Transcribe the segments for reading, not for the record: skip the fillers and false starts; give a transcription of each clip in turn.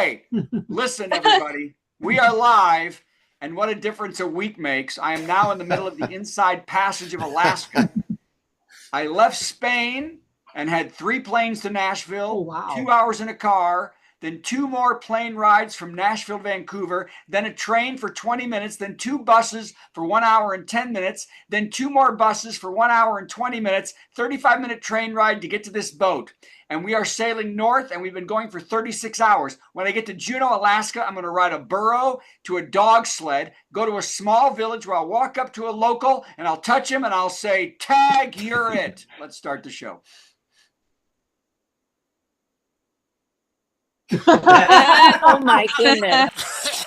Hey, listen, everybody. We are live, and what a difference a week makes. I am now in the middle of the inside passage of Alaska. I left Spain and had 3 planes to Nashville, 2 hours in a car, then 2 more plane rides from Nashville to Vancouver, then a train for 20 minutes, then 2 buses for 1 hour and 10 minutes, then 2 more buses for 1 hour and 20 minutes, 35-minute train ride to get to this boat. And we are sailing north, and we've been going for 36 hours. When I get to Juneau, Alaska, I'm going to ride a burro to a dog sled, go to a small village where I'll walk up to a local, and I'll touch him, and I'll say, "Tag, you're it." Let's start the show. Oh my goodness.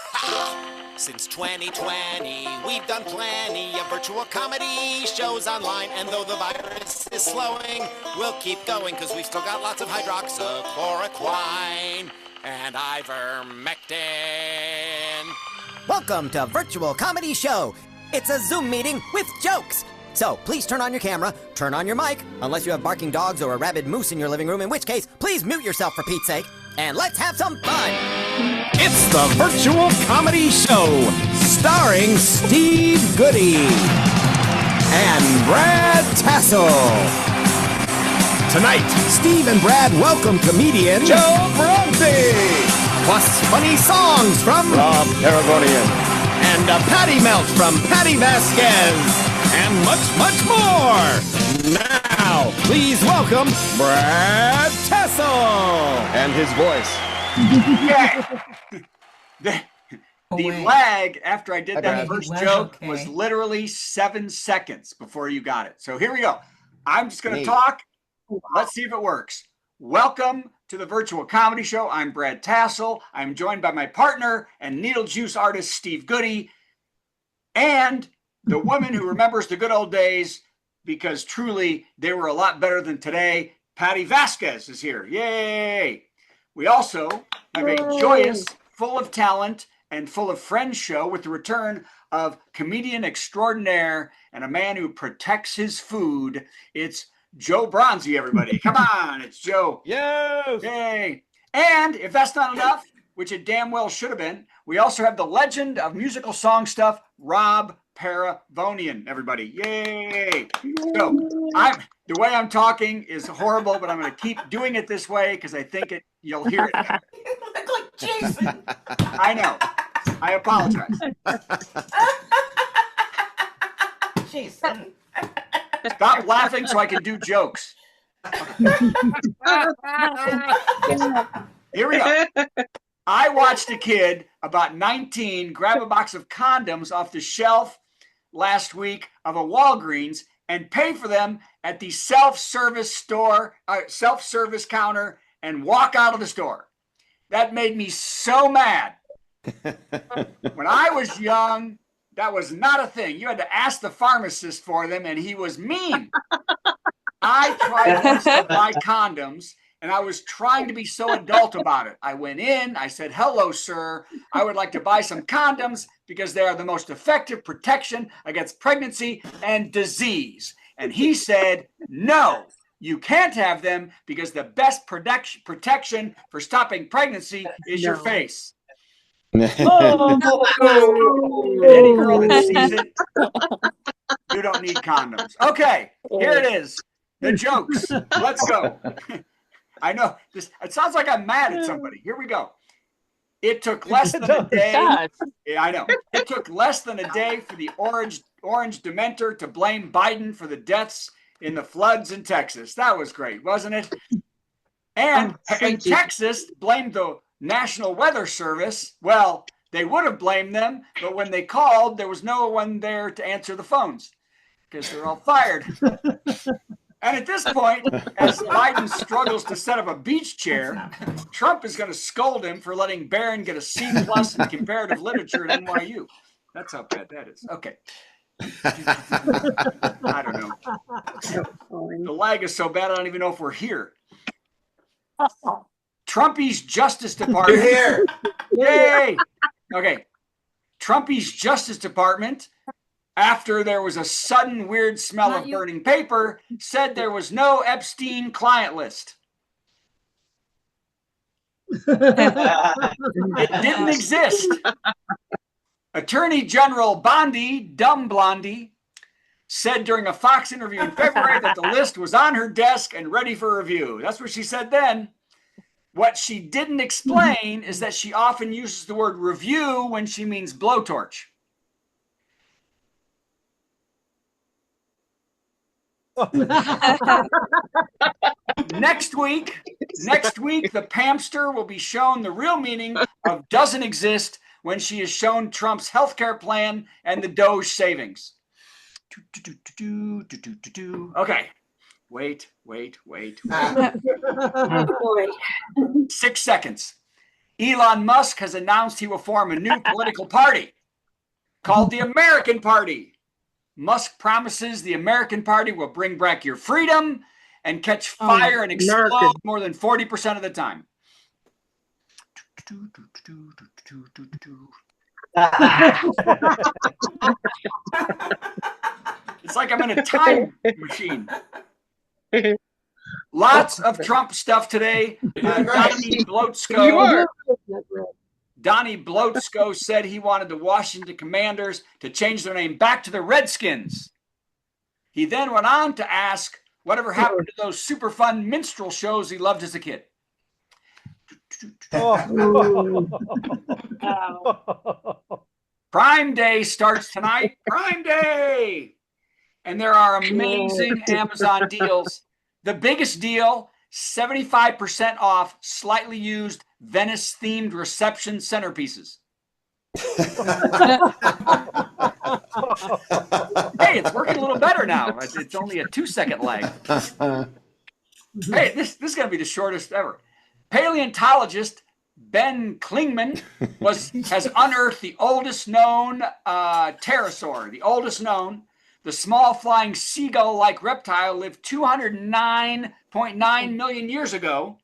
Since 2020, we've done plenty of virtual comedy shows online, and though the virus is slowing, we'll keep going because we've still got lots of hydroxychloroquine and ivermectin. Welcome to Virtual Comedy Show. It's a Zoom meeting with jokes. So please turn on your camera, turn on your mic, unless you have barking dogs or a rabid moose in your living room, in which case, please mute yourself for Pete's sake, and let's have some fun. It's the Virtual Comedy Show, starring Steve Goodie and Brad Tassell. Tonight, Steve and Brad welcome comedian Joe Bronte, plus funny songs from Rob Paragonian, and a patty melt from Patti Vasquez, and much, much more. Now, please welcome Brad Tassell and his voice. The lag after I did that first joke was literally 7 seconds before you got it. So here we go. I'm just going to talk. Let's see if it works. Welcome to the Virtual Comedy Show. I'm Brad Tassell. I'm joined by my partner and needle juice artist, Steve Goodie, and the woman who remembers the good old days because truly they were a lot better than today. Patti Vasquez is here. Yay! We also have a joyous, full of talent, and full of friends show with the return of comedian extraordinaire and a man who protects his food. It's Joe Bronte, everybody. Come on, it's Joe. Yes! Yay! And if that's not enough, which it damn well should have been, we also have the legend of musical song stuff, Rob Paragonian, everybody. Yay! So the way I'm talking is horrible, but I'm going to keep doing it this way because I think you'll hear it. You look like Jason. I know. I apologize. Jason. Stop laughing so I can do jokes. Here we go. I watched a kid about 19 grab a box of condoms off the shelf last week of a Walgreens and pay for them at the self-service counter and walk out of the store. That made me so mad. When I was young, that was not a thing. You had to ask the pharmacist for them, and he was mean. I tried once to buy condoms, and I was trying to be so adult about it. I went in, I said, "Hello, sir. I would like to buy some condoms because they are the most effective protection against pregnancy and disease." And he said, "No, you can't have them because the best protection for stopping pregnancy is your face." Any girl that sees it, you don't need condoms. Okay, here it is. The jokes. Let's go. I know this. It sounds like I'm mad at somebody. Here we go. It took less than a day. Yeah, I know. It took less than a day for the orange dementor to blame Biden for the deaths in the floods in Texas. That was great, wasn't it? And Texas blamed the National Weather Service. Well, they would have blamed them, but when they called, there was no one there to answer the phones because they're all fired. And at this point, as Biden struggles to set up a beach chair, Trump is going to scold him for letting Barron get a C+ in comparative literature at NYU. That's how bad that is. Okay. I don't know. The lag is so bad, I don't even know if we're here. Trumpy's Justice Department. You're here. Yay! Okay. Trumpy's Justice Department, after there was a sudden weird smell of burning paper, said there was no Epstein client list. It didn't exist. Attorney General Bondi, Dumb Blondie, said during a Fox interview in February that the list was on her desk and ready for review. That's what she said then. What she didn't explain is that she often uses the word review when she means blowtorch. Next week, the Pamster will be shown the real meaning of doesn't exist when she is shown Trump's healthcare plan and the Doge savings. Okay. Wait. 6 seconds. Elon Musk has announced he will form a new political party called the American Party. Musk promises the American Party will bring back your freedom and catch fire and explode more than 40% of the time. It's like I'm in a time machine. Lots of Trump stuff today. Donnie Blotzko said he wanted the Washington Commanders to change their name back to the Redskins. He then went on to ask whatever happened to those super fun minstrel shows he loved as a kid. Prime Day starts tonight. Prime Day! And there are amazing Amazon deals. The biggest deal, 75% off slightly used Venice-themed reception centerpieces. Hey, it's working a little better now. It's only a 2-second lag. Hey, this is going to be the shortest ever. Paleontologist Ben Klingman has unearthed the oldest known pterosaur, the oldest known. The small flying seagull-like reptile lived 209.9 million years ago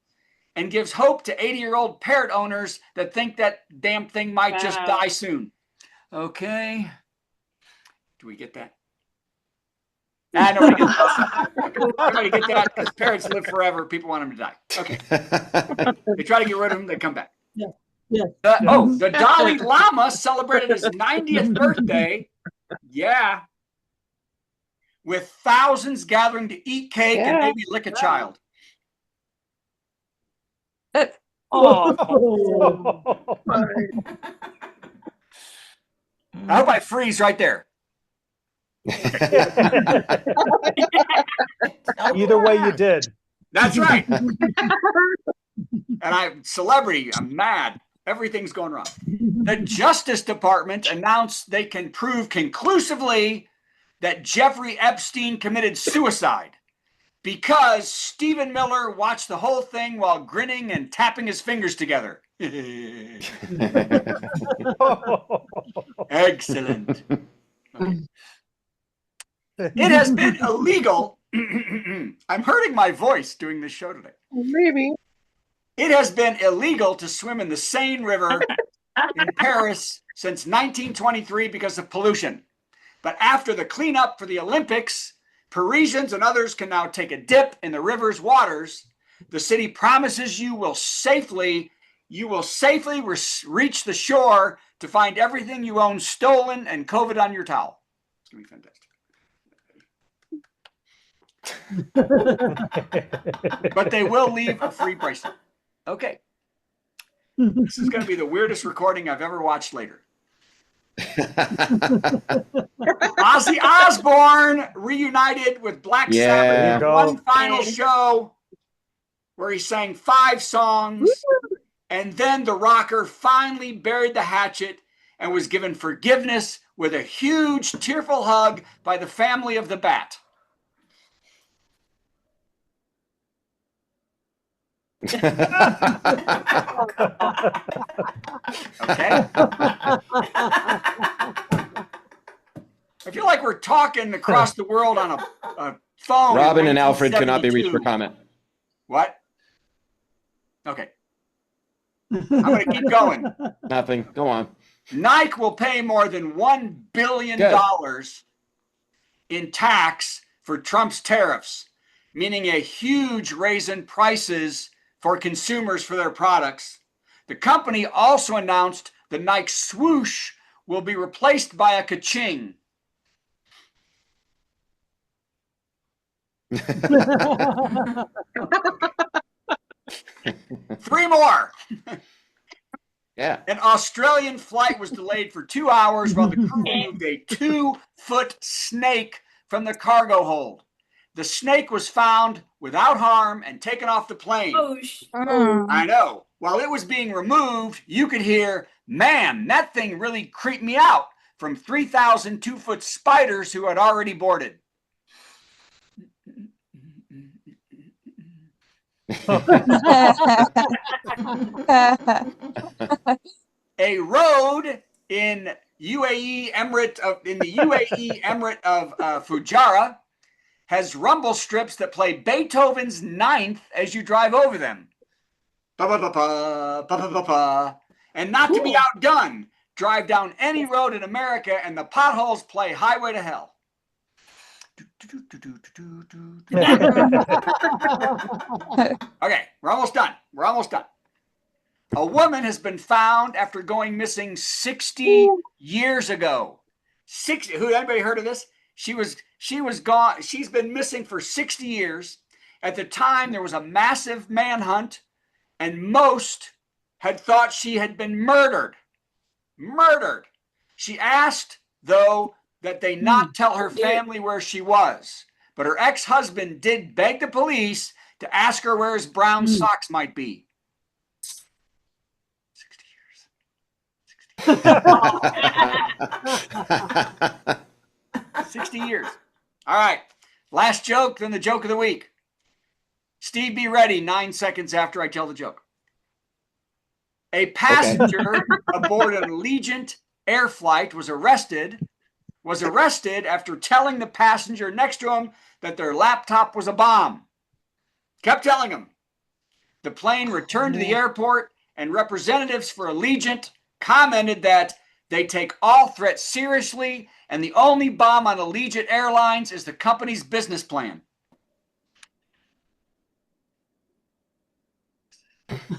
and gives hope to 80-year-old parrot owners that think that damn thing might just die soon. Okay. Do we get that? Nobody gets that. Nobody get that because parrots live forever. People want them to die. Okay. They try to get rid of them. They come back. Yeah. The Dalai Lama celebrated his 90th birthday. Yeah. With thousands gathering to eat cake and maybe lick a child. Oh. I hope I freeze right there. Either way, you did. That's right. And I'm celebrity. I'm mad. Everything's going wrong. The Justice Department announced they can prove conclusively that Jeffrey Epstein committed suicide because Stephen Miller watched the whole thing while grinning and tapping his fingers together. Excellent. Okay. It has been illegal. I'm hurting my voice doing this show today. Maybe. It has been illegal to swim in the Seine River in Paris since 1923 because of pollution. But after the cleanup for the Olympics, Parisians and others can now take a dip in the river's waters. The city promises you will safely reach the shore to find everything you own stolen and COVID on your towel. It's going to be fantastic. But they will leave a free bracelet. Okay. This is going to be the weirdest recording I've ever watched later. Ozzy Osbourne reunited with Black Sabbath in one final show where he sang 5 songs, and then the rocker finally buried the hatchet and was given forgiveness with a huge tearful hug by the family of the Bat. Okay. I feel like we're talking across the world on a phone. Robin and Alfred cannot be reached for comment. What? Okay. I'm going to keep going. Nothing. Go on. Nike will pay more than $1 billion in tax for Trump's tariffs, meaning a huge raise in prices for consumers for their products. The company also announced the Nike swoosh will be replaced by a ka-ching. Three more. Yeah. An Australian flight was delayed for 2 hours while the crew removed a 2-foot snake from the cargo hold. The snake was found without harm and taken off the plane. I know. While it was being removed, you could hear, "Man, that thing really creeped me out," from 3,000 2-foot spiders who had already boarded. A road in the UAE Emirate of Fujairah has rumble strips that play Beethoven's Ninth as you drive over them. Ba-ba-ba-ba, ba-ba-ba-ba. And not to be outdone, drive down any road in America and the potholes play Highway to Hell. Okay, we're almost done. A woman has been found after going missing 60 years ago. 60. Anybody heard of this? She was gone. She's been missing for 60 years. At the time, there was a massive manhunt, and most had thought she had been murdered. She asked, though, that they not tell her family where she was. But her ex-husband did beg the police to ask her where his brown socks might be. 60 years. 60 years. All right. Last joke, then the joke of the week. Steve, be ready 9 seconds after I tell the joke. A passenger aboard an Allegiant air flight was arrested after telling the passenger next to him that their laptop was a bomb. Kept telling him. The plane returned to the airport, and representatives for Allegiant commented that they take all threats seriously, and the only bomb on Allegiant Airlines is the company's business plan.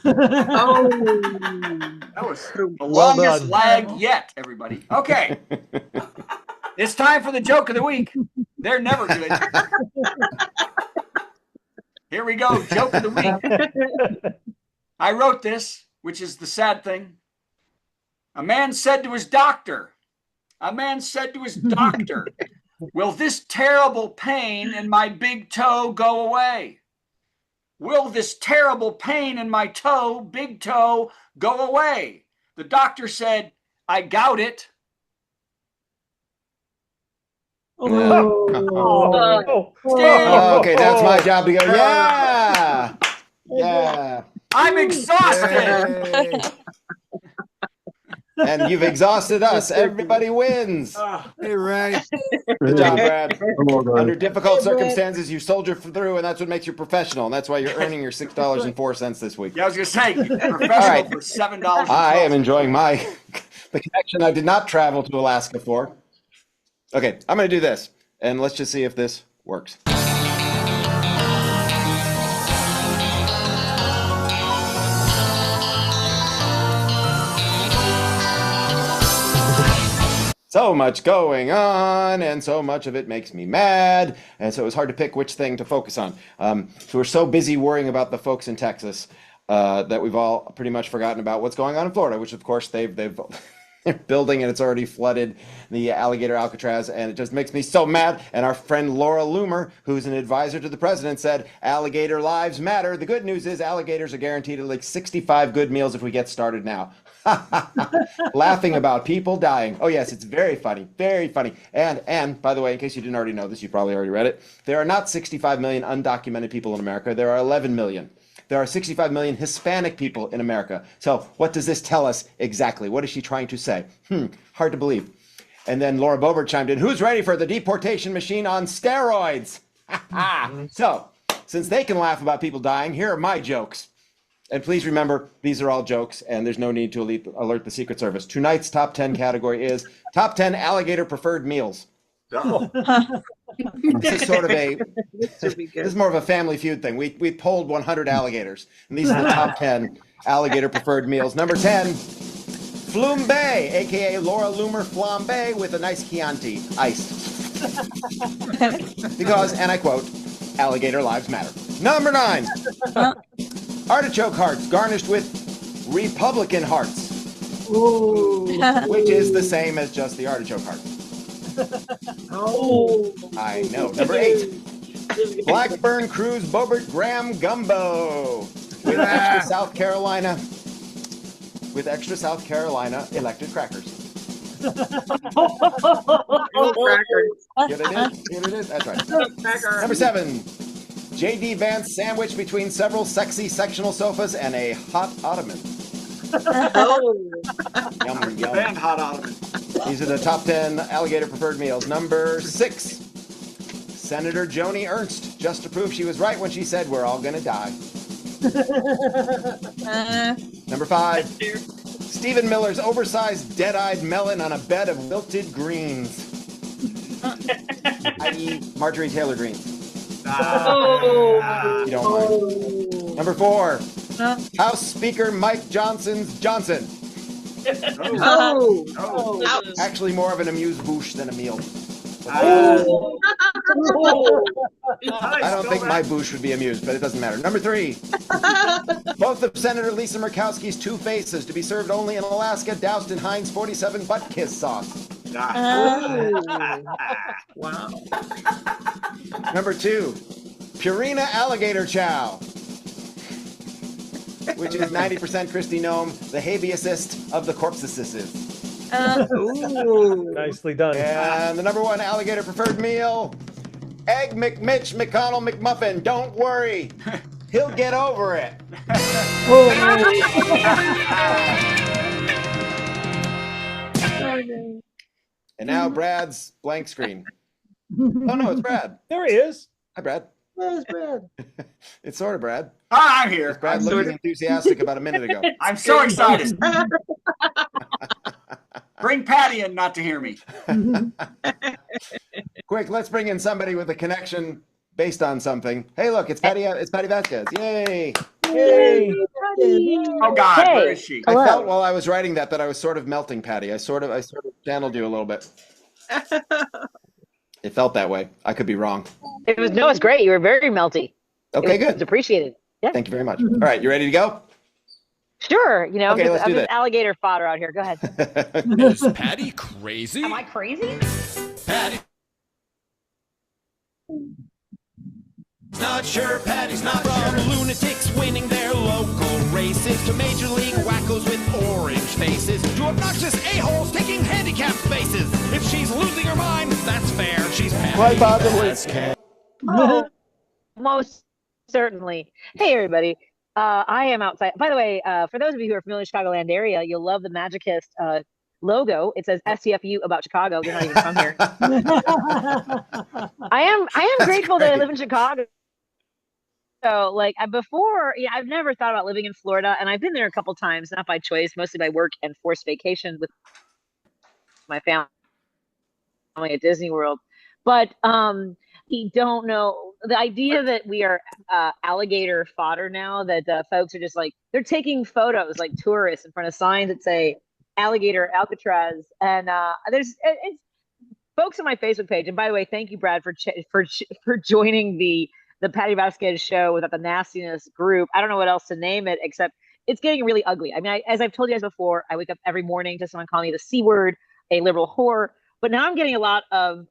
That was the longest lag yet, everybody. Okay. It's time for the joke of the week. They're never good. Here we go. Joke of the week. I wrote this, which is the sad thing. A man said to his doctor, "Will this terrible pain in my big toe go away? Will this terrible pain in my toe, big toe, go away?" The doctor said, "I gout it." Okay, that's my job to go. Yeah. I'm exhausted. Hey. And you've exhausted us. Everybody wins. Hey, Ray. Good job, Brad. Under difficult circumstances, you soldier through, and that's what makes you professional. And that's why you're earning your $6.04 this week. Yeah, I was going to say, professional for $7. I am enjoying the connection I did not travel to Alaska for. Okay, I'm going to do this, and let's just see if this works. So much going on, and so much of it makes me mad, and so it was hard to pick which thing to focus on. So we're so busy worrying about the folks in Texas that we've all pretty much forgotten about what's going on in Florida, which of course they're building and it's already flooded the alligator Alcatraz, and it just makes me so mad. And our friend Laura Loomer, who's an advisor to the president, said alligator lives matter. The good news is alligators are guaranteed at like 65 good meals if we get started now. Laughing about people dying. Oh yes, it's very funny, very funny. And by the way, in case you didn't already know this, you probably already read it. There are not 65 million undocumented people in America. There are 11 million. There are 65 million Hispanic people in America. So what does this tell us exactly? What is she trying to say? Hard to believe. And then Laura Boebert chimed in, who's ready for the deportation machine on steroids? So, since they can laugh about people dying, here are my jokes. And please remember, these are all jokes, and there's no need to alert the Secret Service. Tonight's top 10 category is top 10 alligator preferred meals. This is sort of this is more of a Family Feud thing. We polled 100 alligators, and these are the top 10 alligator preferred meals. Number 10, Flambe, aka Laura Loomer Flambe with a nice Chianti, iced. Because, and I quote, alligator lives matter. Number 9, artichoke hearts garnished with Republican hearts, which is the same as just the artichoke heart. I know. Number 8, Blackburn Cruise Bobert Graham Gumbo with extra South Carolina elected crackers. Here it is. That's right. Number 7, J.D. Vance sandwich between several sexy sectional sofas and a hot ottoman. Yum, yum. And hot ottoman. These are the top 10 alligator preferred meals. Number 6, Senator Joni Ernst, just to prove she was right when she said we're all gonna die. Number 5, Stephen Miller's oversized dead-eyed melon on a bed of wilted greens, i.e. Marjorie Taylor Greene. You don't mind. Number 4, House Speaker Mike Johnson's Johnson. Actually more of an amuse-bouche than a meal. I don't think my bouche would be amused, but it doesn't matter. Number 3, both of Senator Lisa Murkowski's 2 faces to be served only in Alaska, doused in Heinz 47 butt kiss sauce. Wow. Number 2, Purina Alligator Chow, which is 90% Christy Nome, the habeasist of the corpsicists. Nicely done. And the number 1 alligator preferred meal, Egg McMitch McConnell McMuffin. Don't worry, he'll get over it. And now Brad's blank screen. Oh no, it's Brad. There he is. Hi, Brad. Where's Brad? It's sort of Brad. I'm here. Brad looked enthusiastic about a minute ago. I'm so excited. Bring Patty in not to hear me. Quick, let's bring in somebody with a connection based on something. Hey, look, it's Patti Vasquez. Yay! Yay! Oh God, Hey. where is she? I felt while I was writing that I was sort of melting, Patty. I sort of channeled you a little bit. It felt that way. I could be wrong. It was great. You were very melty. Okay, It was good. appreciated. Yeah. Thank you very much. All right, you ready to go? Sure. You know, Okay, let's I'm do just that. alligator fodder out here. Go ahead. Is Patty crazy? Am I crazy? Patty. Not sure, Patty's not from lunatics winning their local races to major league wackos with orange faces to obnoxious a-holes taking handicapped spaces. If she's losing her mind, that's fair. She's Patty Vasquez. Oh, most certainly. Hey, everybody. I am outside. By the way, for those of you who are familiar with the Chicagoland area, you'll love the Magicist logo. It says STFU about Chicago. They're not even from here. I am grateful that I live in Chicago. So, like, I've never thought about living in Florida, and I've been there a couple times, not by choice, mostly by work and forced vacation with my family at Disney World. But you don't know the idea that we are alligator fodder now, that folks are just like, they're taking photos like tourists in front of signs that say alligator Alcatraz. And it's folks on my Facebook page. And by the way, thank you, Brad, for joining the Patti Vasquez show without the nastiness group. I don't know what else to name it, except it's getting really ugly. I mean, as I've told you guys before, I wake up every morning to someone calling me the C word, a liberal whore. But now I'm getting a lot of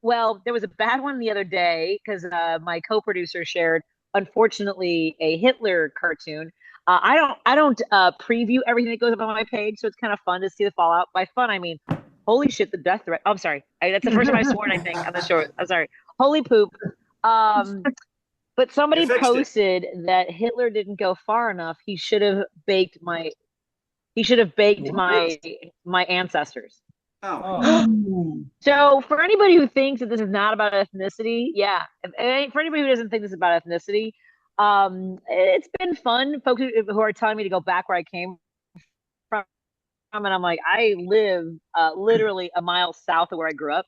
well, there was a bad one the other day because my co-producer shared, unfortunately, a Hitler cartoon. I don't preview everything that goes up on my page, so it's kind of fun to see the fallout. By fun, I mean, holy shit, the death threat. Oh, I'm sorry. That's the first time I've sworn, I think, on the show. I'm sorry. Holy poop. But somebody posted that Hitler didn't go far enough. He should have baked my ancestors. Oh. So for anybody who thinks that this is not about ethnicity, yeah. For anybody who doesn't think this is about ethnicity, it's been fun. Folks who are telling me to go back where I came from, and I'm like, I live literally a mile south of where I grew up.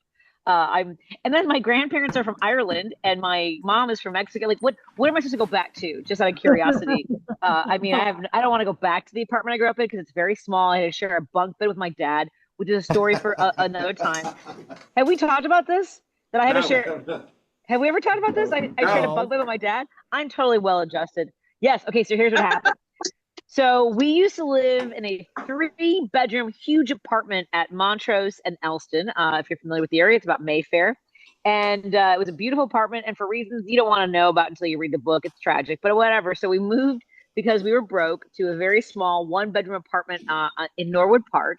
And then my grandparents are from Ireland, and my mom is from Mexico. Like, what am I supposed to go back to? Just out of curiosity. I mean, I don't want to go back to the apartment I grew up in because it's very small. I had to share a bunk bed with my dad, which is a story for another time. Have we talked about this? That I had to share. Have we ever talked about this? I shared a bunk bed with my dad. I'm totally well adjusted. Yes. Okay. So here's what happened. So we used to live in a 3-bedroom, huge apartment at Montrose and Elston. If you're familiar with the area, it's about Mayfair. And it was a beautiful apartment. And for reasons you don't want to know about until you read the book, it's tragic, but whatever. So we moved because we were broke to a very small 1-bedroom apartment in Norwood Park.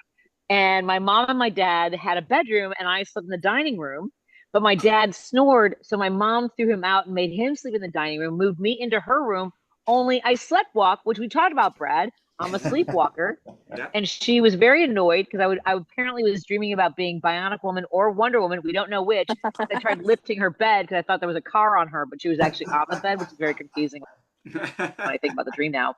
And my mom and my dad had a bedroom, and I slept in the dining room. But my dad snored, so my mom threw him out and made him sleep in the dining room, moved me into her room. Only I slept walk, which we talked about, Brad. I'm a sleepwalker. Yeah. And she was very annoyed because I apparently was dreaming about being Bionic Woman or Wonder Woman. We don't know which. I tried lifting her bed because I thought there was a car on her, but she was actually on the bed, which is very confusing when I think about the dream now.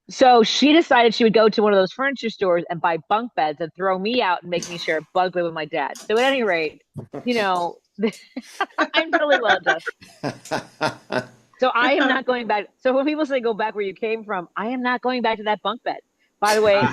So she decided she would go to one of those furniture stores and buy bunk beds and throw me out and make me share a bunk bed with my dad. So at any rate, you know, I'm totally well adjusted. So I am not going back. So when people say go back where you came from, I am not going back to that bunk bed. By the way,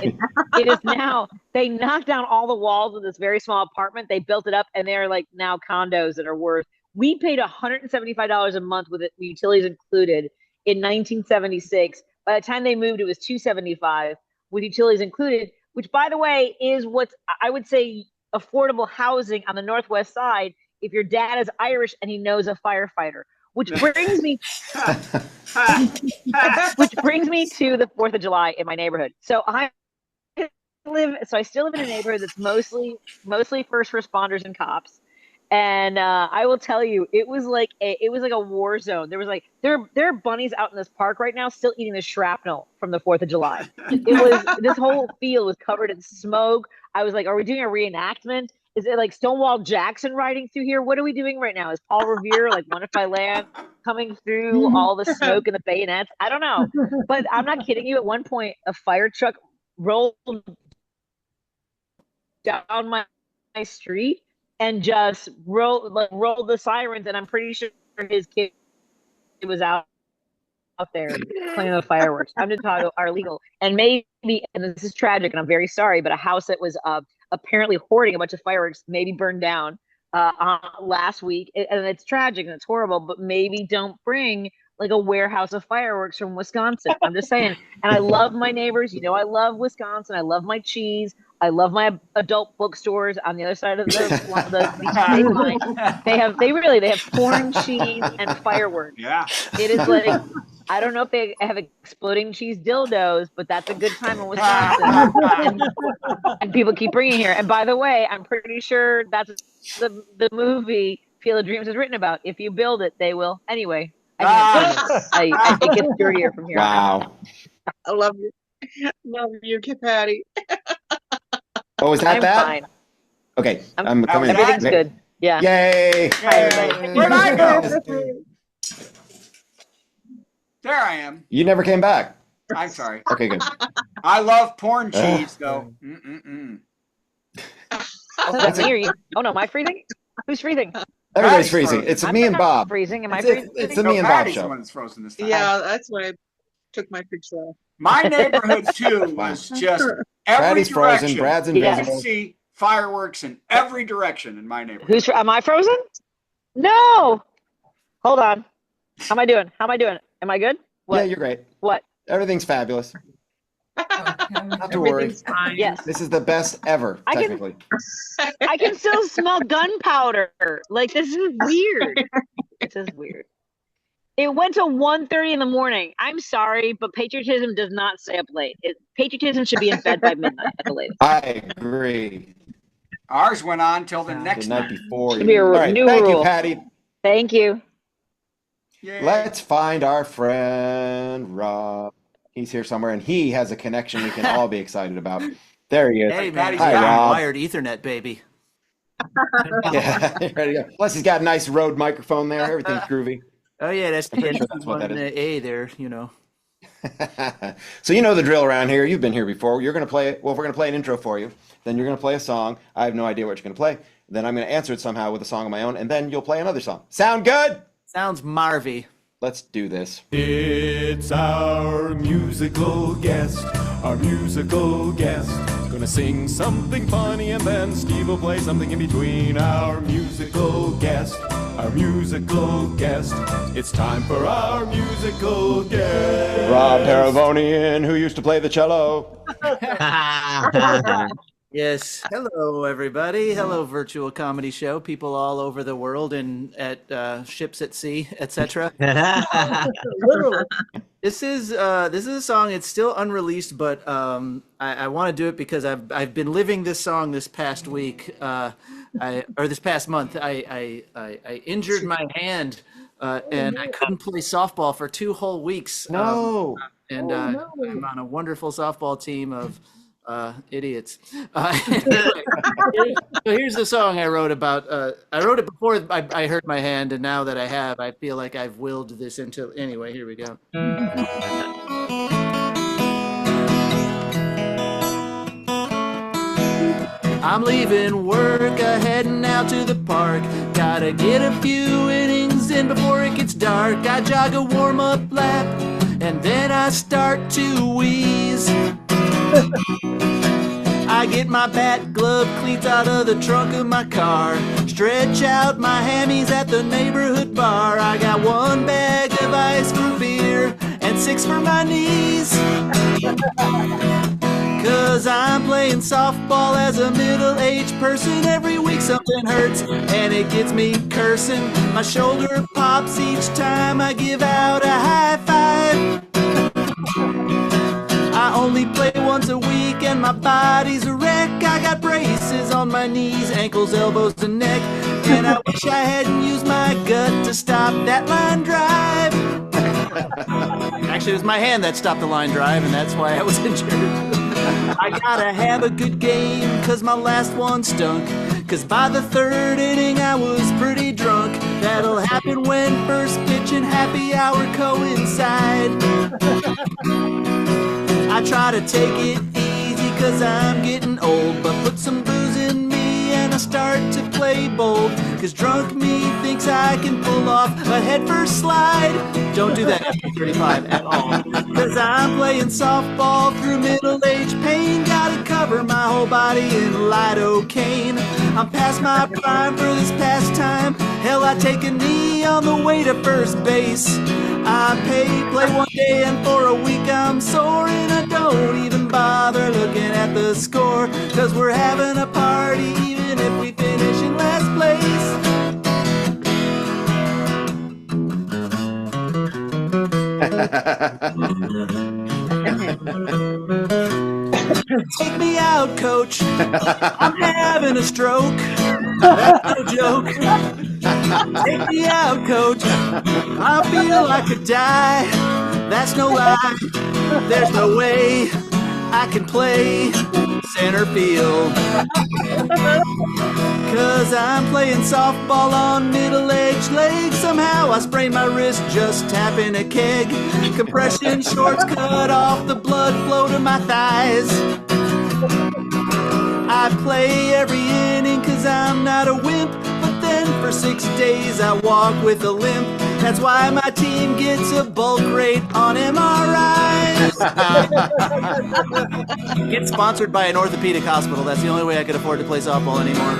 it is now, they knocked down all the walls of this very small apartment. They built it up, and they're like now condos that are worth, we paid $175 a month with utilities included in 1976. By the time they moved, it was $275 with utilities included, which, by the way, is what's, I would say, affordable housing on the Northwest side if your dad is Irish and he knows a firefighter. Which brings me to the 4th of July in my neighborhood. So I still live in a neighborhood that's mostly first responders and cops. And I will tell you, it was like a war zone. There was like there are bunnies out in this park right now still eating the shrapnel from the 4th of July. This whole field was covered in smoke. I was like, are we doing a reenactment? Is it like Stonewall Jackson riding through here? What are we doing right now? Is Paul Revere, like One If I Land, coming through all the smoke and the bayonets? I don't know. But I'm not kidding you. At one point, a fire truck rolled down my street and just rolled the sirens. And I'm pretty sure his kid was out there playing the fireworks. I'm in Chicago are illegal. And maybe, and this is tragic, and I'm very sorry, but a house that was apparently hoarding a bunch of fireworks maybe burned down last week. And it's tragic and it's horrible, but maybe don't bring like a warehouse of fireworks from Wisconsin. I'm just saying. And I love my neighbors. You know, I love Wisconsin. I love my cheese. I love my adult bookstores on the other side of the state line. They have corn, cheese, and fireworks. Yeah. It is like, I don't know if they have exploding cheese dildos, but that's a good time in Wisconsin. and people keep bringing here. And by the way, I'm pretty sure that's the movie Field of Dreams is written about. If you build it, they will. Anyway, it gets dirtier from here. Wow. I love you. Love you, Patty. Oh, is that I'm that? fine. Okay, I'm coming. Everything's good. Yeah. Yay! Hi, everybody. Where'd I go? There I am. You never came back. I'm sorry. Okay, good. I love porn cheese, though. Oh, that's me or you? Oh no, am I freezing? Who's freezing? Everybody's Patty's freezing. frozen. It's I'm me and not Bob. freezing. Am I It's freezing? the me and Bob Patty's the show. one that's frozen this time. Yeah, that's when I took my picture off. My neighborhood too was just every Patty's direction. frozen. Brad's You invisible. could see fireworks in every direction in my neighborhood. Am I frozen? No. Hold on. How am I doing? Am I good? What? Yeah, you're great. What? Everything's fabulous. Not to worry. Everything's fine. Yes. This is the best ever, I can- technically. I can still smell gunpowder. Like, this is weird. This is weird. It went to 1:30 in the morning. I'm sorry, but patriotism does not stay up late. Patriotism should be in bed by midnight at the latest. I agree. Ours went on till the next The night night. before. Should be a All right, new thank rule. you, Patty. Thank you. Yay. Let's find our friend Rob. He's here somewhere, and he has a connection we can all be excited about. There he is. Hey, man, Patty's Hi, back. Rob. wired Ethernet, baby. Yeah, ready to go. Plus, he's got a nice Rode microphone there. Everything's groovy. Oh, yeah, that's the pretty sure that's what that is. A there, you know. So you know the drill around here. You've been here before. You're going to play, well, we're going to play an intro for you. Then you're going to play a song. I have no idea what you're going to play. Then I'm going to answer it somehow with a song of my own, and then you'll play another song. Sound good? Sounds Marvy. Let's do this. It's our musical guest, our musical guest. Gonna sing something funny and then Steve will play something in between. Our musical guest, our musical guest. It's time for our musical guest. Rob Paravonian, who used to play the cello. Yes. Hello, everybody. Hello, virtual comedy show. People all over the world and at ships at sea, etc. This is a song. It's still unreleased, but I want to do it because I've been living this song this past week, this past month. I injured my hand and I couldn't play softball for 2 whole weeks. No. I'm on a wonderful softball team of idiots. Anyway, so here's the song I wrote about. I wrote it before I hurt my hand, and now that I have, I feel like I've willed this into. Anyway, here we go. I'm leaving work, heading out to the park. Gotta get a few innings in before it gets dark. I jog a warm-up lap, and then I start to wheeze. I get my bat, glove, cleats out of the trunk of my car. Stretch out my hammies at the neighborhood bar. I got 1 bag of ice for beer and 6 for my knees. Cause I'm playing softball as a middle-aged person. Every week something hurts and it gets me cursing. My shoulder pops each time I give out a high five. I only play once a week and my body's a wreck. I got braces on my knees, ankles, elbows, and neck. And I wish I hadn't used my gut to stop that line drive. Actually, it was my hand that stopped the line drive, and that's why I was injured. I gotta have a good game, cause my last one stunk. Cause by the 3rd inning I was pretty drunk. That'll happen when first pitch and happy hour coincide. I try to take it easy cause I'm getting old, but put some booze in me and I start to play bold. Cause drunk me thinks I can pull off a headfirst slide. Don't do that after 35 at all. Cause I'm playing softball through middle-aged pain. Gotta cover my whole body in lidocaine. I'm past my prime for this pastime. Hell, I take a knee on the way to first base. I play one day and for a week I'm sore. And I don't even bother looking at the score. Cause we're having a party even if we finish in last place. Take me out, coach. I'm having a stroke. That's no joke. Take me out, coach. I feel I could die. That's no lie. There's no way I can play center field. Cause I'm playing softball on middle-aged legs. Somehow I sprained my wrist just tapping a keg. Compression shorts cut off the blood flow to my thighs. I play every inning cause I'm not a wimp. But then for 6 days I walk with a limp. That's why my team gets a bulk rate on MRIs. Get sponsored by an orthopedic hospital. That's the only way I could afford to play softball anymore.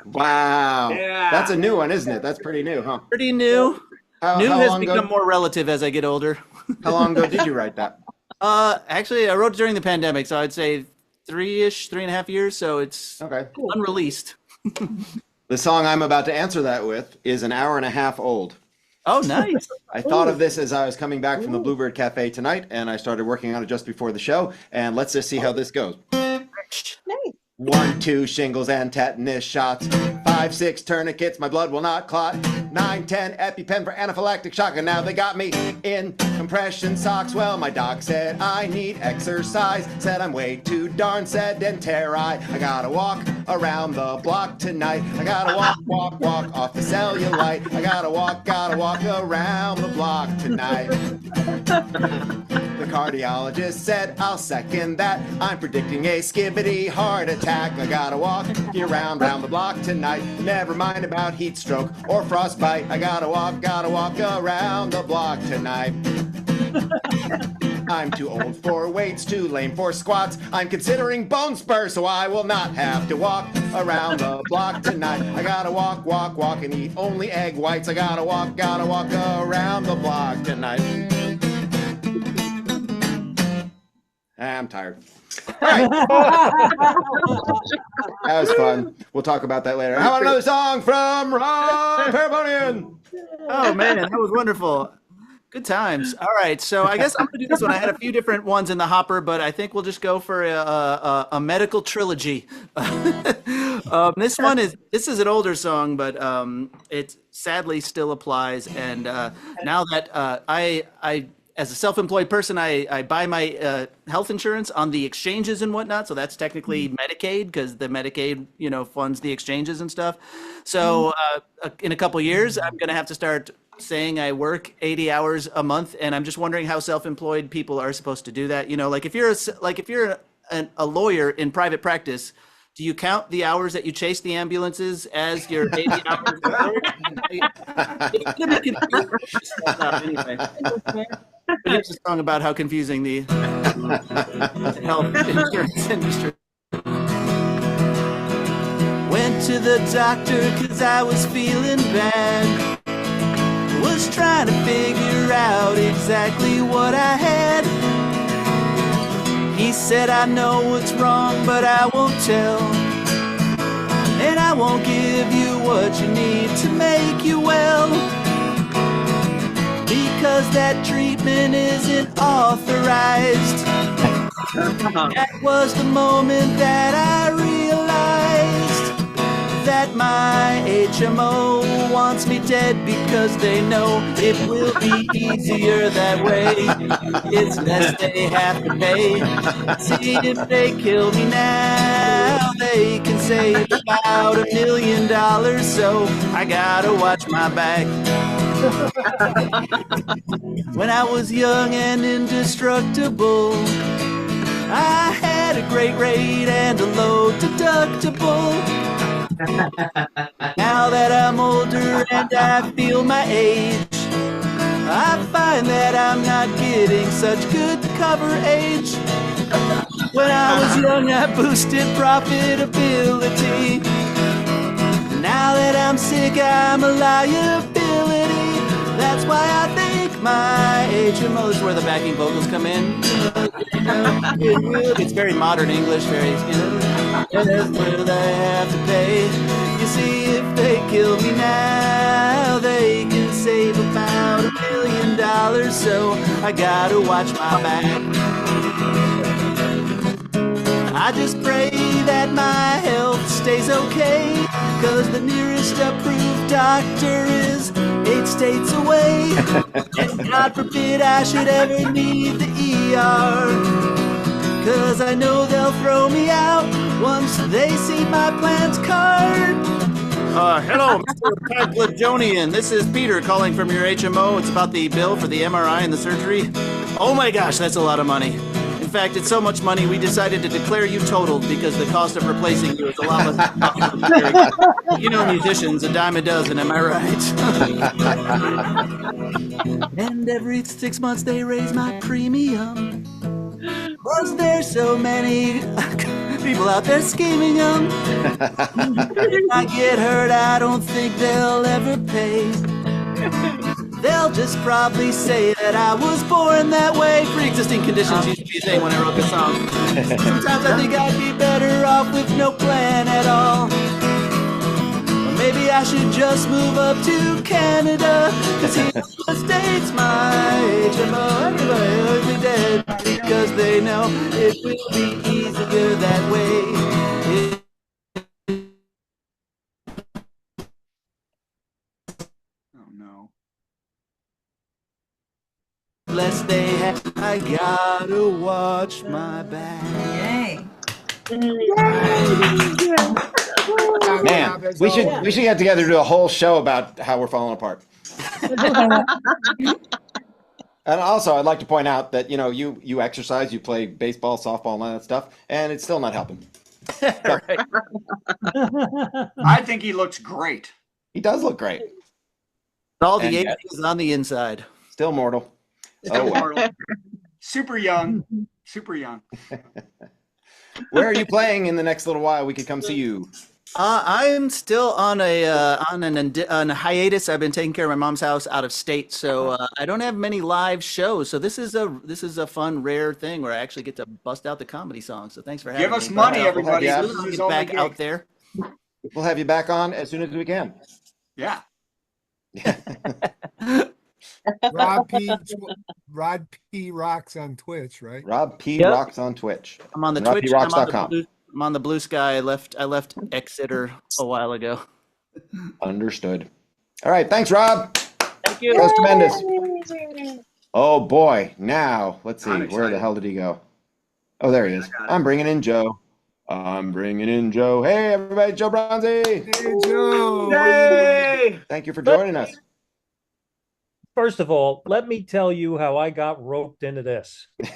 Wow. Yeah. That's a new one, isn't it? That's pretty new, huh? Pretty new. New how has long become ago, more relative as I get older. How long ago did you write that? Actually, I wrote it during the pandemic, so I'd say 3.5 years. So it's Okay. unreleased. The song I'm about to answer that with is an hour and a half old. Oh, nice. I thought of this as I was coming back from the Bluebird Cafe tonight, and I started working on it just before the show. And let's just see how this goes. 1, 2 shingles and tetanus shots. 5 5, 6 tourniquets, my blood will not clot. 9, 10 EpiPen for anaphylactic shock, and now they got me in compression socks. Well, my doc said I need exercise, said I'm way too darn sedentary. I gotta walk around the block tonight. I gotta walk off the cellulite. I gotta walk around the block tonight. The cardiologist said I'll second that. I'm predicting a skibbity heart attack. I gotta walk around the block tonight. Never mind about heat stroke or frostbite. I gotta walk around the block tonight. I'm too old for weights, too lame for squats. I'm considering bone spurs, so I will not have to walk around the block tonight. I gotta walk and eat only egg whites. I gotta walk around the block tonight. I'm tired. All right. That was fun. We'll talk about that later. How about another song from Rob Parabonian? Oh, man, that was wonderful. Good times. All right, so I guess I'm going to do this one. I had a few different ones in the hopper, but I think we'll just go for a medical trilogy. This is an older song, but it sadly still applies. And now that I as a self-employed person, I buy my health insurance on the exchanges and whatnot. So that's technically Medicaid, because the Medicaid, funds the exchanges and stuff. So in a couple of years, I'm going to have to start saying I work 80 hours a month, and I'm just wondering how self-employed people are supposed to do that. If you're a lawyer in private practice, do you count the hours that you chase the ambulances as your 80 hours of work? It's gonna be confusing. Anyway. But here's a song about how confusing the health insurance industry. Went to the doctor 'cause I was feeling bad. Was trying to figure out exactly what I had. He said, I know what's wrong, but I won't tell. And I won't give you what you need to make you well. Because that treatment isn't authorized. That was the moment that I realized that my HMO wants me dead because they know it will be easier that way. It's less they have to pay. See, if they kill me now, they can save about $1 million. So I gotta watch my back. When I was young and indestructible, I had a great rate and a low deductible. Now that I'm older and I feel my age, I find that I'm not getting such good coverage. When I was young, I boosted profitability. Now that I'm sick, I'm a liability. That's why I think my HMO is where the backing vocals come in. It's very modern English, very, that's where they have to pay. You see, if they kill me now, they can save about $1 million. So I gotta watch my back. I just pray that my health stays okay, 'cause the nearest approved doctor is 8 states away. And God forbid I should ever need the ER, 'cause I know they'll throw me out once they see my plan's card. Hello, Mr. Paglajonian. This is Peter calling from your HMO. It's about the bill for the MRI and the surgery. Oh my gosh, that's a lot of money. In fact, it's so much money, we decided to declare you totaled because the cost of replacing you is a lot less. Musicians, a dime a dozen, am I right? And every 6 months they raise my premium, 'cause there's so many people out there scheming them. If I get hurt, I don't think they'll ever pay. They'll just probably say that I was born that way. Pre-existing conditions used to be a thing when I wrote the song. Sometimes I think I'd be better off with no plan at all. Or maybe I should just move up to Canada, 'cause here in the States my HMO, everybody will be dead, because they know it will be easier that way. I gotta watch my back. Yay. Man, we should get together to do a whole show about how we're falling apart. And also, I'd like to point out that you exercise, you play baseball, softball, and all that stuff, and it's still not helping. Right. I think he looks great. He does look great. All the And yet- ages on the inside. Still mortal. Still Oh, well. mortal. Super young. Super young. Where are you playing in the next little while? We could come see you. I'm still on a hiatus. I've been taking care of my mom's house out of state, so I don't have many live shows. So this is a fun, rare thing where I actually get to bust out the comedy songs. So thanks for having me. Give us money, everybody. Yeah. This is his Get only back gig. out there. We'll have you back on as soon as we can. Yeah. Rod P rocks on Twitch, right? Rob P Yep. rocks on Twitch. I'm on the Twitch. I'm on the, RobPRocks.com. I'm on the Blue Sky. I left Exeter a while ago. Understood. All right. Thanks, Rob. Thank you. That was tremendous. Oh, boy. Now, let's see. I'm Where the excited. hell did he go? Oh, there he is. I'm bringing in Joe. Hey, everybody. Joe Bronzy. Hey, Joe. Yay! Thank you for joining us. First of all, let me tell you how I got roped into this. Is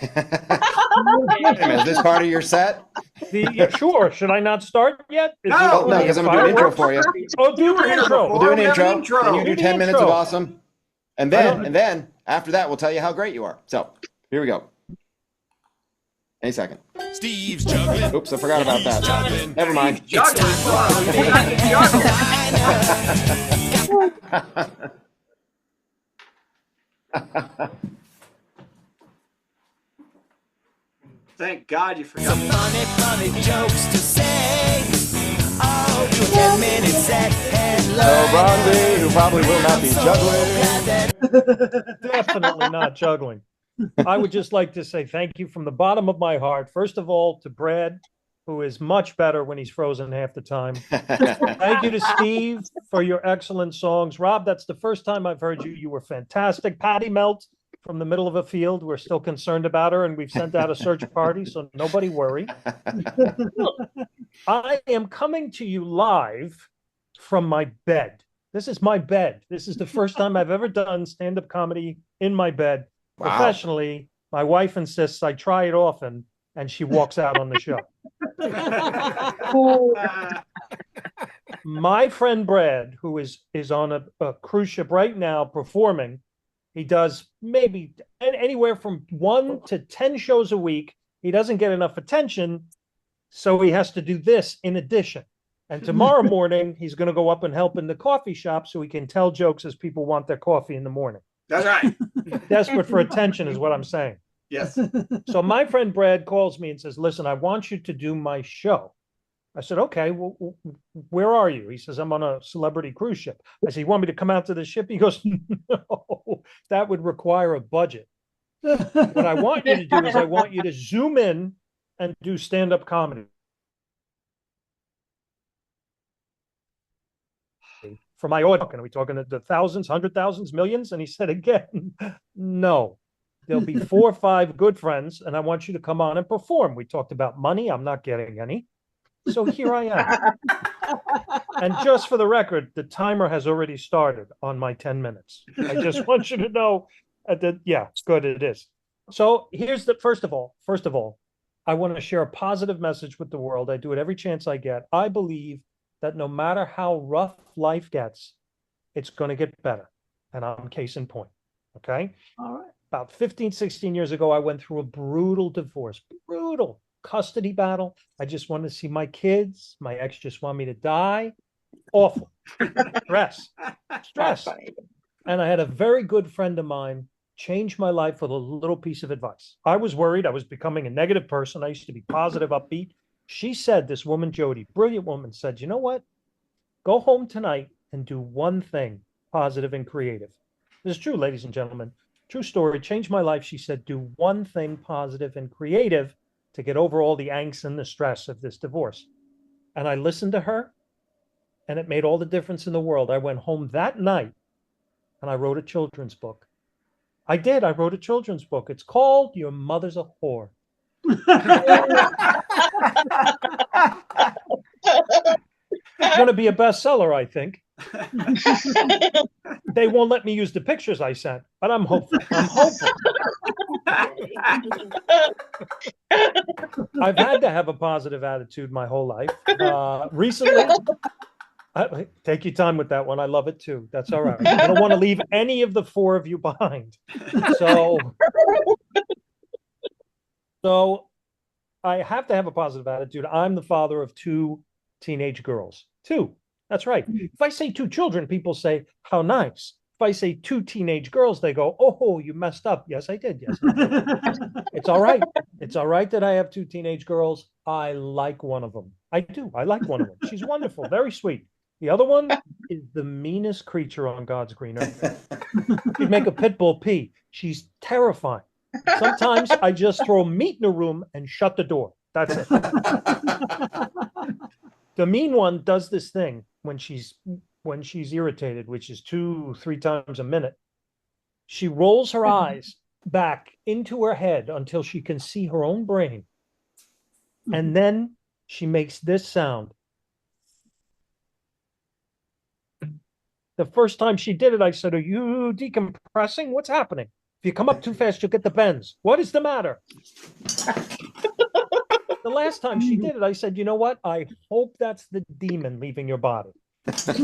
this part of your set? Sure. Should I not start yet? Is No, this- No, because I'm going to do an intro for you. Oh, do an intro. We'll do an We have an intro. intro. Then you do Do the 10 minutes of intro. awesome. And I don't- then after that, we'll tell you how great you are. So here we go. Any second. Steve's juggling. Oops, I forgot about that. Juggling. Never mind. Juggling. Thank God you forgot. Funny jokes to say. Oh, do a 10-minute set. So Bronzy, who probably will not be juggling. Definitely not juggling. I would just like to say thank you from the bottom of my heart. First of all, to Brad, who is much better when he's frozen half the time. Thank you to Steve for your excellent songs. Rob, that's the first time I've heard you. You were fantastic. Patty Melt from the middle of a field. We're still concerned about her, and we've sent out a search party, so nobody worry. I am coming to you live from my bed. This is my bed. This is the first time I've ever done stand-up comedy in my bed. Wow. Professionally. My wife insists I try it often, and she walks out on the show. My friend Brad, who is on a cruise ship right now performing, he does maybe anywhere from 1 to 10 shows a week. He doesn't get enough attention, so he has to do this in addition. And tomorrow morning, he's going to go up and help in the coffee shop so he can tell jokes as people want their coffee in the morning. That's right. Desperate for attention is what I'm saying. Yes. So my friend Brad calls me and says, listen, I want you to do my show. I said, okay, well, where are you? He says, I'm on a celebrity cruise ship. I said, you want me to come out to the ship? He goes, no, that would require a budget. What I want you to do is I want you to zoom in and do stand-up comedy. For my audience, are we talking the thousands, 100,000s, millions? And he said again, no. There'll be 4 or 5 good friends, and I want you to come on and perform. We talked about money. I'm not getting any. So here I am. And just for the record, the timer has already started on my 10 minutes. I just want you to know that, yeah, good, it is. So here's the, first of all, I want to share a positive message with the world. I do it every chance I get. I believe that no matter how rough life gets, it's going to get better. And I'm case in point. Okay. All right. About 15, 16 years ago, I went through a brutal divorce, brutal custody battle. I just wanted to see my kids. My ex just wanted me to die. Awful. Stress. And I had a very good friend of mine change my life with a little piece of advice. I was worried. I was becoming a negative person. I used to be positive, upbeat. She said, this woman, Jody, brilliant woman, said, you know what? Go home tonight and do one thing positive and creative. This is true, ladies and gentlemen. True story, changed my life. She said, do one thing positive and creative to get over all the angst and the stress of this divorce. And I listened to her, and it made all the difference in the world. I went home that night, and I wrote a children's book. I did. I wrote a children's book. It's called Your Mother's a Whore. It's going to be a bestseller, I think. They won't let me use the pictures I sent, but I'm hopeful. I'm hopeful. I've had to have a positive attitude my whole life. Recently, take your time with that one. I love it too. That's all right. I don't want to leave any of the four of you behind. So I have to have a positive attitude. I'm the father of two teenage girls. Two. That's right. If I say two children, people say, how nice. If I say two teenage girls, they go, oh, you messed up. Yes, I did. Yes, I did. It's all right. It's all right that I have two teenage girls. I like one of them. I do. I like one of them. She's wonderful. Very sweet. The other one is the meanest creature on God's green earth. She'd make a pit bull pee. She's terrifying. Sometimes I just throw meat in a room and shut the door. That's it. The mean one does this thing when she's irritated, which is 2-3 times a minute. She rolls her eyes back into her head until she can see her own brain. And then she makes this sound. The first time she did it, I said, are you decompressing? What's happening? If you come up too fast, you'll get the bends. What is the matter? The last time she did it, I said, you know what? I hope that's the demon leaving your body. But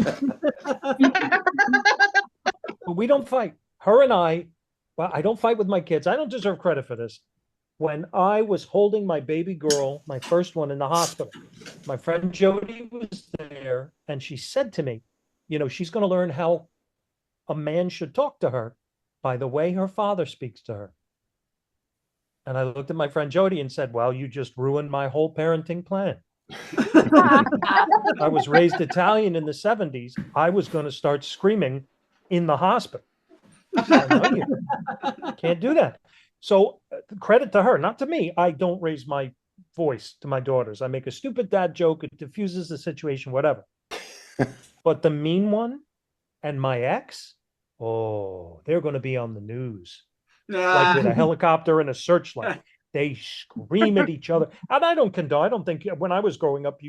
we don't fight. Her and I don't fight with my kids. I don't deserve credit for this. When I was holding my baby girl, my first one, in the hospital, my friend Jody was there, and she said to me, you know, she's going to learn how a man should talk to her by the way her father speaks to her. And I looked at my friend Jody and said, well, you just ruined my whole parenting plan. I was raised Italian in the 70s. I was going to start screaming in the hospital. No, you can't do that. So credit to her, not to me. I don't raise my voice to my daughters. I make a stupid dad joke. It diffuses the situation, whatever. But the mean one and my ex, oh, they're going to be on the news. Like with a helicopter and a searchlight. They scream at each other. And I don't condone. I don't think when I was growing up,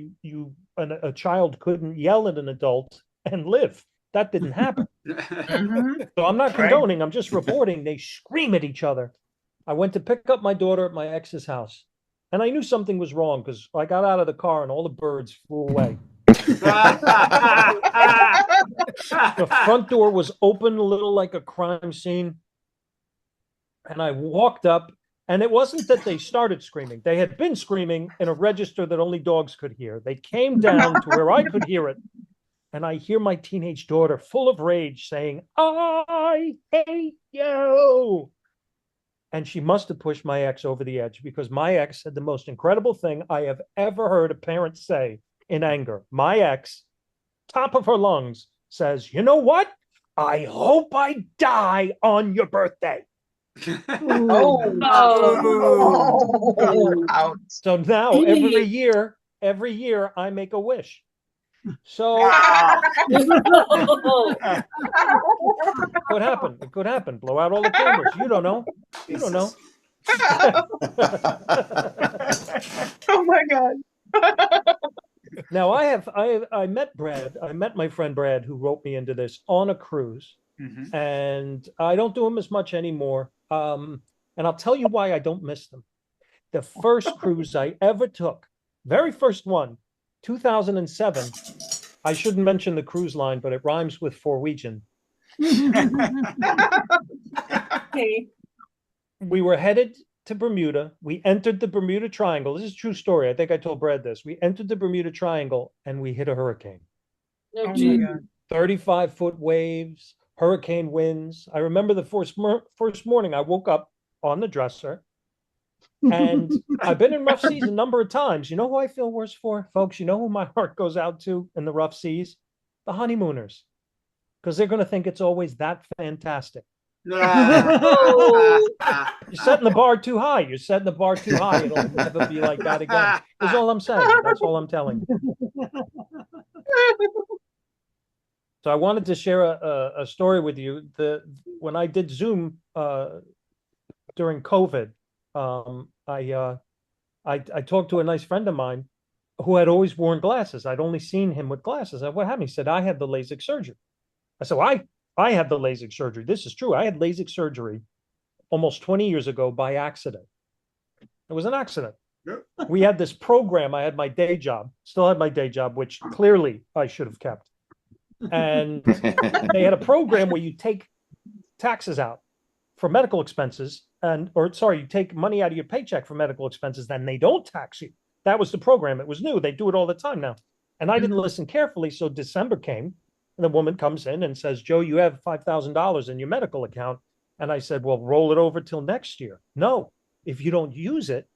a child couldn't yell at an adult and live. That didn't happen. So I'm not condoning. I'm just reporting. They scream at each other. I went to pick up my daughter at my ex's house. And I knew something was wrong because I got out of the car and all the birds flew away. The front door was open, a little like a crime scene. And I walked up, and it wasn't that they started screaming. They had been screaming in a register that only dogs could hear. They came down to where I could hear it. And I hear my teenage daughter full of rage saying, I hate you. And she must have pushed my ex over the edge because my ex said the most incredible thing I have ever heard a parent say in anger. My ex, top of her lungs, says, you know what? I hope I die on your birthday. So now every year I make a wish. So it could happen. Blow out all the candles. You don't know. Oh my God. Now I met Brad. I met my friend Brad, who wrote me into this, on a cruise. Mm-hmm. And I don't do them as much anymore. And I'll tell you why I don't miss them. The first cruise I ever took, very first one, 2007. I shouldn't mention the cruise line, but it rhymes with Norwegian. Okay. We were headed to Bermuda. We entered the Bermuda Triangle. This is a true story. I think I told Brad this. We entered the Bermuda Triangle and we hit a hurricane. Oh my God. 35-foot waves, hurricane winds. I remember the first morning I woke up on the dresser, and I've been in rough seas a number of times. You know who I feel worse for, folks? You know who my heart goes out to in the rough seas? The honeymooners, because they're going to think it's always that fantastic. You're setting the bar too high. You're setting the bar too high. It'll never be like that again. That's all I'm saying. That's all I'm telling you. So I wanted to share a story with you. When I did Zoom during COVID, I talked to a nice friend of mine who had always worn glasses. I'd only seen him with glasses. What happened? He said, I had the LASIK surgery. I said, well, I had the LASIK surgery. This is true. I had LASIK surgery almost 20 years ago by accident. It was an accident. We had this program. I had my day job, still had my day job, which clearly I should have kept. And they had a program where you take taxes out for medical expenses you take money out of your paycheck for medical expenses, then they don't tax you. That was the program. It was new. They do it all the time now. And I didn't listen carefully. So December came and the woman comes in and says, Joe, you have $5,000 in your medical account. And I said, well, roll it over till next year. No, if you don't use it,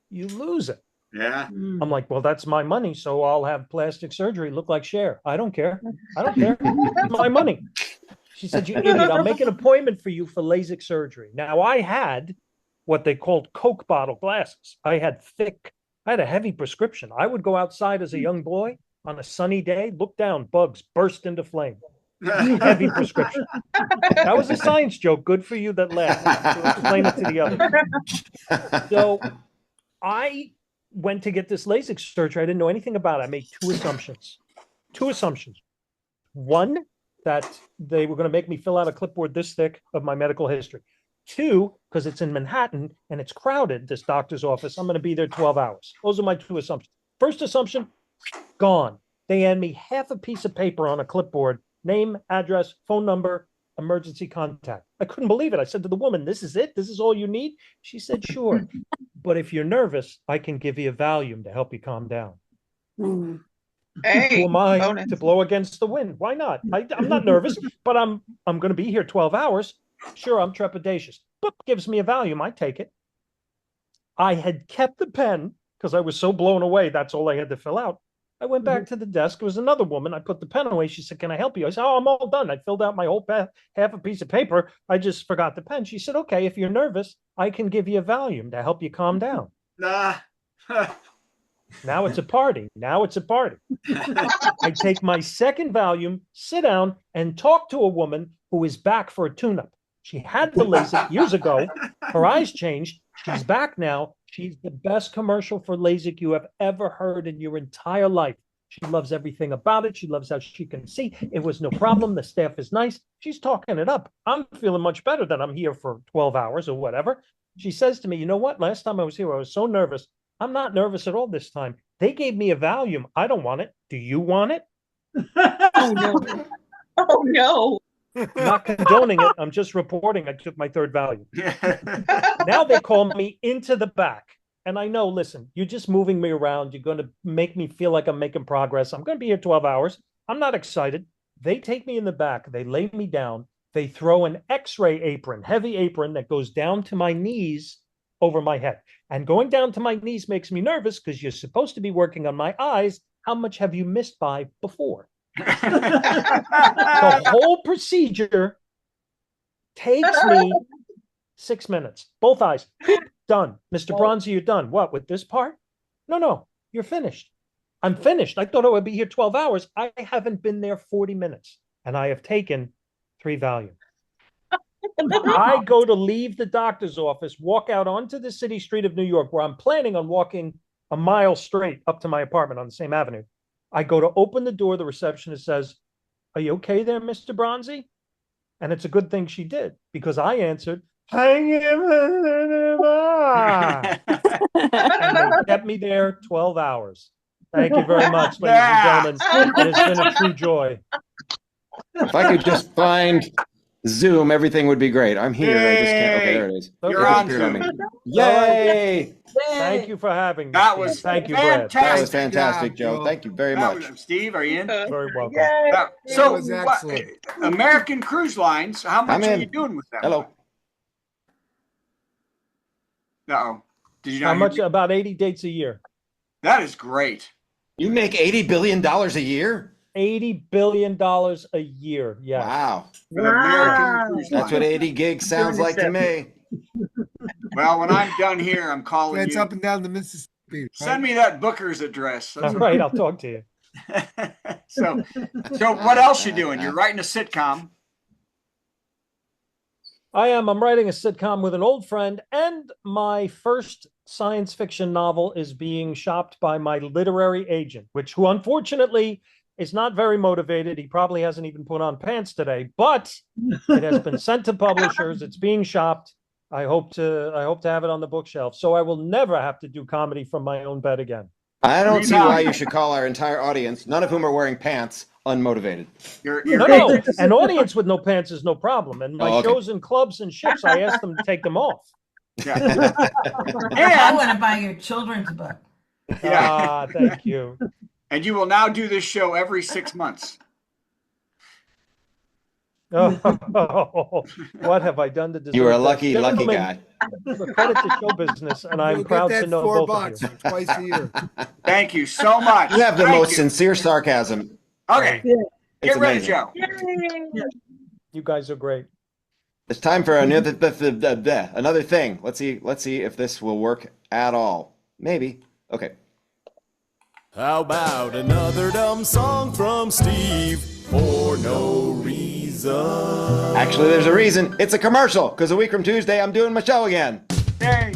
you lose it. Yeah. I'm like, well, that's my money. So I'll have plastic surgery look like Cher. I don't care. I don't care. It's my money. She said, you idiot, I'll make an appointment for you for LASIK surgery. Now, I had what they called Coke bottle glasses. I had a heavy prescription. I would go outside as a young boy on a sunny day, look down, bugs burst into flame. Heavy prescription. That was a science joke. Good for you that laughed. To explain it to the others. So I went to get this LASIK surgery. I didn't know anything about it. I made two assumptions. One, that they were going to make me fill out a clipboard this thick of my medical history. Two, because it's in Manhattan and it's crowded, this doctor's office, I'm going to be there 12 hours. Those are my two assumptions. First assumption, gone. They hand me half a piece of paper on a clipboard, name, address, phone number, emergency contact. I couldn't believe it. I said to the woman, this is it? This is all you need? She said, sure. But if you're nervous, I can give you a Valium to help you calm down. Hey, Who am I bonus. to blow against the wind? Why not? I'm not nervous, but I'm going to be here 12 hours. Sure, I'm trepidatious. But gives me a Valium. I take it. I had kept the pen because I was so blown away. That's all I had to fill out. I went back to the desk. There was another woman. I put the pen away. She said, can I help you? I said, oh, I'm all done. I filled out my whole half a piece of paper. I just forgot the pen. She said, okay, if you're nervous, I can give you a Valium to help you calm down. Nah. Now it's a party. I take my second Valium, sit down, and talk to a woman who is back for a tune-up. She had the LASIK years ago. Her eyes changed. She's back now. She's the best commercial for LASIK you have ever heard in your entire life. She loves everything about it. She loves how she can see. It was no problem. The staff is nice. She's talking it up. I'm feeling much better that I'm here for 12 hours or whatever. She says to me, you know what? Last time I was here, I was so nervous. I'm not nervous at all this time. They gave me a Valium. I don't want it. Do you want it? Oh, no. Oh, no. I'm not condoning it. I'm just reporting I took my third Valium. Now they call me into the back. And I know, listen, you're just moving me around. You're going to make me feel like I'm making progress. I'm going to be here 12 hours. I'm not excited. They take me in the back. They lay me down. They throw an X-ray apron, heavy apron that goes down to my knees over my head. And going down to my knees makes me nervous because you're supposed to be working on my eyes. How much have you missed by before? The whole procedure takes me 6 minutes. Both eyes. Done. Mr. Bronzy, you're done. What, with this part? No, you're finished. I'm finished. I thought I would be here 12 hours. I haven't been there 40 minutes. And I have taken 3 Valium. I go to leave the doctor's office, walk out onto the city street of New York, where I'm planning on walking a mile straight up to my apartment on the same avenue. I go to open the door. The receptionist says, are you okay there, Mr. Bronzy? And it's a good thing she did, because I answered, and they kept me there 12 hours. Thank you very much, ladies and gentlemen. It has been a true joy. If I could just find Zoom, everything would be great. I'm here. I just can't. Okay, there it is. You're on Zoom. Yay! Thank you for having me. That was Thank you, Brad. That was fantastic, Joe. Thank you very much. Steve, are you in? Very welcome. So, was excellent. American Cruise Lines, how much I'm are in. you doing with them? Hello. Uh-oh. Did you How not much? hear me? About 80 dates a year. That is great. You make $80 billion a year? $80 billion a year. Yeah. Wow. For the American Cruise That's what Line. 80 gigs sounds like to me. Well, when I'm done here, I'm calling That's you. up and down the Mississippi. Right? Send me that Booker's address. All right. I'll talk to you. So what else you doing? You're writing a sitcom. I'm writing a sitcom with an old friend, and my first science fiction novel is being shopped by my literary agent, who unfortunately is not very motivated. He probably hasn't even put on pants today, but it has been sent to publishers. It's being shopped. I hope to have it on the bookshelf, so I will never have to do comedy from my own bed again. I don't see why you should call our entire audience, none of whom are wearing pants, unmotivated. No, an audience with no pants is no problem. And my shows in clubs and ships, I ask them to take them off. Yeah. I want to buy your children's book. Yeah. Thank you. And you will now do this show every 6 months. Oh, what have I done to deserve You are a that? lucky guy. Credit to show business, and I'm proud to know both of you. Twice a year. Thank you so much. You have the most sincere sarcasm. Okay. Get ready, amazing. Joe. You guys are great. It's time for another thing. Let's see if this will work at all. Maybe. Okay. How about another dumb song from Steve for no reason? Actually, there's a reason. It's a commercial, because a week from Tuesday, I'm doing my show again. Hey.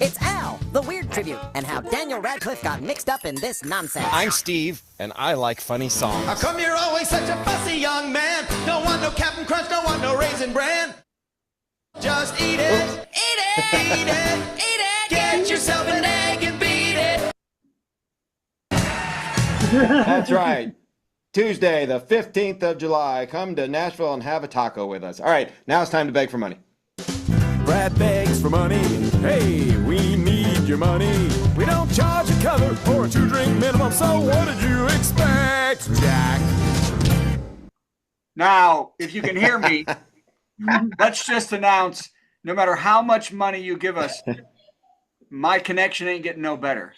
It's Al, the weird tribute, and how Daniel Radcliffe got mixed up in this nonsense. I'm Steve, and I like funny songs. How come you're always such a fussy young man? Don't want no Captain Crunch, don't want no Raisin Bran. Just eat it, eat it, eat it, eat it. Get yourself an egg and beat it. That's right. Tuesday, the 15th of July. Come to Nashville and have a taco with us. All right, now it's time to beg for money. Brad begs for money. Hey, we need your money. We don't charge a cover or a 2-drink minimum, so what did you expect, Jack? Now, if you can hear me, let's just announce, no matter how much money you give us, my connection ain't getting no better.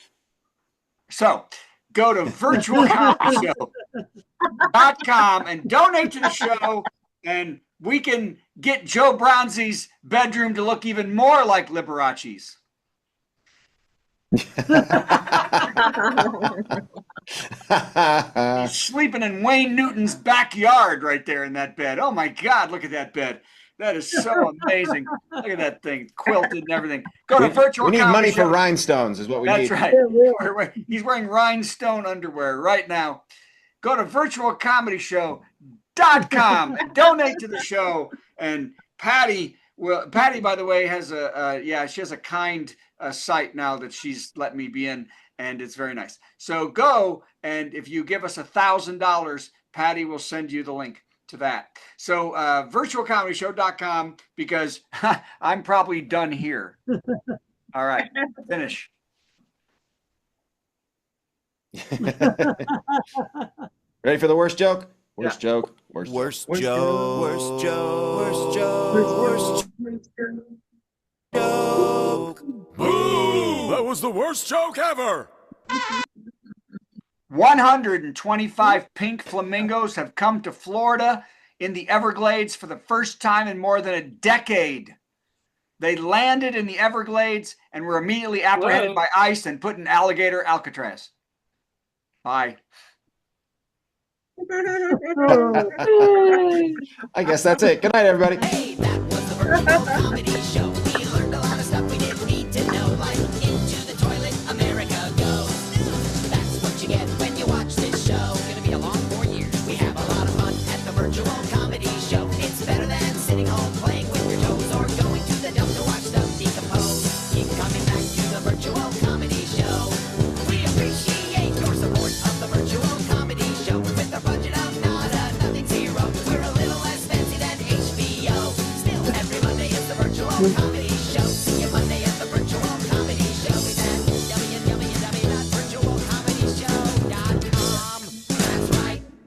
So go to virtualcomedyshow.com and donate to the show, and we can get Joe Brownsy's bedroom to look even more like Liberace's. He's sleeping in Wayne Newton's backyard right there in that bed. Oh my God, look at that bed. That is so amazing. Look at that thing, quilted and everything. Go to virtual. We need money for rhinestones is what we need. That's right. He's wearing rhinestone underwear right now. Go to virtualcomedyshow.com and donate to the show. And Patti, by the way, has she has a kind site now that she's let me be in, and it's very nice. So go, and if you give us $1,000, Patti will send you the link to that. So virtualcomedyshow.com, because I'm probably done here. All right, finish. Ready for the worst joke? Worst Yeah. joke. Worst joke. Worst joke. Boo! That was the worst joke ever. 125 pink flamingos have come to Florida in the Everglades for the first time in more than a decade. They landed in the Everglades and were immediately apprehended by ICE and put in alligator Alcatraz. Bye. I guess that's it. Good night, everybody. Hey, that was the virtual comedy show. We learned a lot of stuff we didn't need to know, like into the toilet, America goes. That's what you get when you watch this show. It's gonna be a long 4 years. We have a lot of fun at the virtual comedy show. It's better than sitting home playing with your toes or going to the dump to watch them decompose. Keep coming back to the virtual comedy show. We appreciate your support of the virtual comedy show. With a budget of nada, nothing zero, we're a little less fancy than HBO. Still, every Monday is the virtual comedy